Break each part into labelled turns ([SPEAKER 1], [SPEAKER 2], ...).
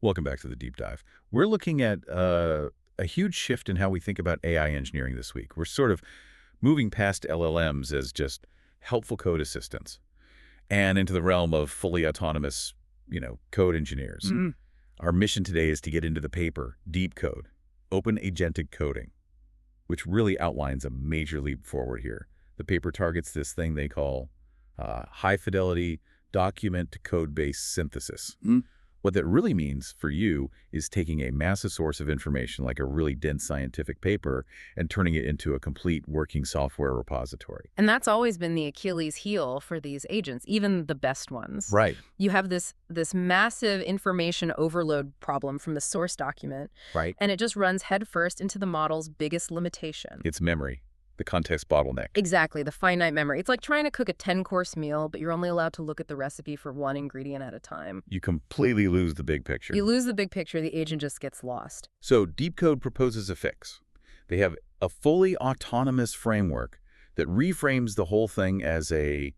[SPEAKER 1] Welcome back to the deep dive. We're looking at a huge shift in how we think about AI engineering this week. We're sort of moving past LLMs as just helpful code assistants and into the realm of fully autonomous, code engineers.
[SPEAKER 2] Mm.
[SPEAKER 1] Our mission today is to get into the paper, DeepCode, Open Agentic Coding, which really outlines a major leap forward here. The paper targets this thing they call high-fidelity document-to-codebase synthesis.
[SPEAKER 2] Mm.
[SPEAKER 1] What that really means for you is taking a massive source of information like a really dense scientific paper and turning it into a complete working software repository.
[SPEAKER 3] And that's always been the Achilles heel for these agents, even the best ones.
[SPEAKER 1] Right,
[SPEAKER 3] You have this massive information overload problem from the source document,
[SPEAKER 1] right.
[SPEAKER 3] and it just runs headfirst into the model's biggest limitation.
[SPEAKER 1] It's memory, the context bottleneck.
[SPEAKER 3] Exactly, the finite memory. It's like trying to cook a 10-course meal, but you're only allowed to look at the recipe for one ingredient at a time.
[SPEAKER 1] You completely lose the big picture.
[SPEAKER 3] You lose the big picture, the agent just gets lost.
[SPEAKER 1] So DeepCode proposes a fix. They have a fully autonomous framework that reframes the whole thing as and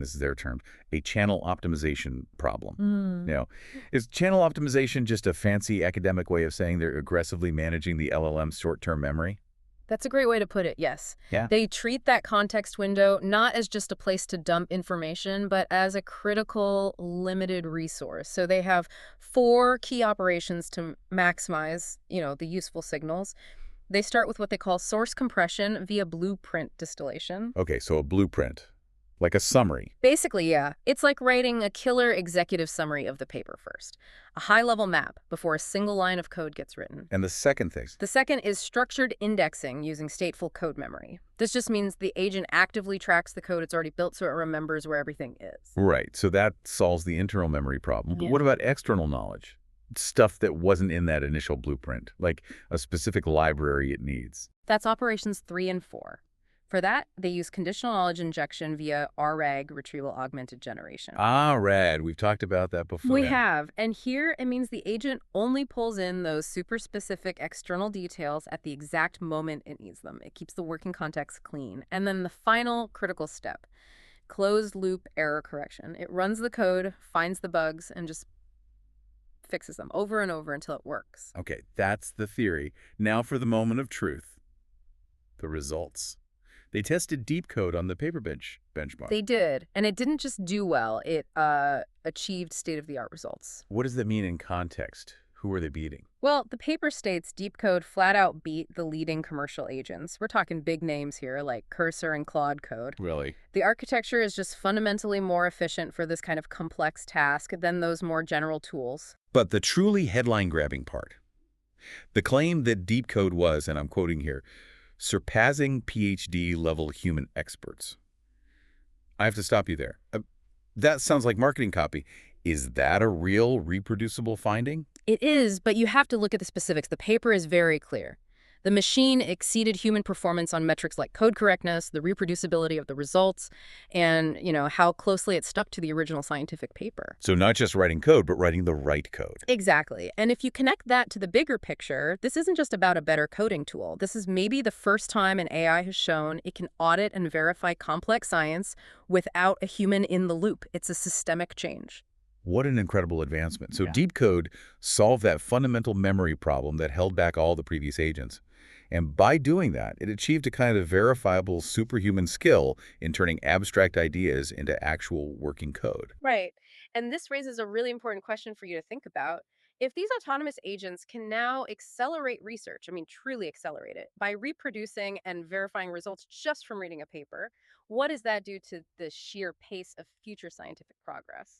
[SPEAKER 1] this is their term, a channel optimization problem. Is channel optimization just a fancy academic way of saying they're aggressively managing the LLM's short-term memory?
[SPEAKER 3] That's a great way to put it, yes.
[SPEAKER 1] Yeah.
[SPEAKER 3] They treat that context window not as just a place to dump information, but as a critical, limited resource. So they have 4 key operations to maximize, the useful signals. They start with what they call source compression via blueprint distillation.
[SPEAKER 1] Okay, so a blueprint, like a summary.
[SPEAKER 3] Basically, yeah. It's like writing a killer executive summary of the paper first. A high-level map before a single line of code gets written.
[SPEAKER 1] And the second thing,
[SPEAKER 3] The second is structured indexing using stateful code memory. This just means the agent actively tracks the code it's already built so it remembers where everything is.
[SPEAKER 1] right, so that solves the internal memory problem. But
[SPEAKER 3] Yeah.
[SPEAKER 1] what about external knowledge? Stuff that wasn't in that initial blueprint, like a specific library it needs.
[SPEAKER 3] That's operations 3 and 4. For that, they use conditional knowledge injection via RAG, retrieval augmented generation.
[SPEAKER 1] Ah, rad. We've talked about that before.
[SPEAKER 3] We have, and here it means the agent only pulls in those super specific external details at the exact moment it needs them. It keeps the working context clean. And then the final critical step, closed loop error correction. It runs the code, finds the bugs, and just fixes them over and over until it works.
[SPEAKER 1] Okay, that's the theory. Now for the moment of truth. The results. They tested DeepCode on the PaperBench benchmark.
[SPEAKER 3] They did, and it didn't just do well, it achieved state-of-the-art results.
[SPEAKER 1] What does that mean in context? Who are they beating?
[SPEAKER 3] Well, the paper states DeepCode flat out beat the leading commercial agents. We're talking big names here like Cursor and Claude Code.
[SPEAKER 1] Really?
[SPEAKER 3] The architecture is just fundamentally more efficient for this kind of complex task than those more general tools.
[SPEAKER 1] But the truly headline-grabbing part. The claim that DeepCode was, and I'm quoting here, surpassing PhD-level human experts. I have to stop you there. That sounds like marketing copy. Is that a real reproducible finding?
[SPEAKER 3] It is, but you have to look at the specifics. The paper is very clear. The machine exceeded human performance on metrics like code correctness, the reproducibility of the results, and, how closely it stuck to the original scientific paper.
[SPEAKER 1] So not just writing code, but writing the right code.
[SPEAKER 3] Exactly. And if you connect that to the bigger picture, this isn't just about a better coding tool. This is maybe the first time an AI has shown it can audit and verify complex science without a human in the loop. It's a systemic change.
[SPEAKER 1] What an incredible advancement. So
[SPEAKER 2] Yeah.
[SPEAKER 1] DeepCode solved that fundamental memory problem that held back all the previous agents. And by doing that, it achieved a kind of verifiable superhuman skill in turning abstract ideas into actual working code.
[SPEAKER 3] Right. And this raises a really important question for you to think about. If these autonomous agents can now accelerate research, truly accelerate it, by reproducing and verifying results just from reading a paper, what does that do to the sheer pace of future scientific progress?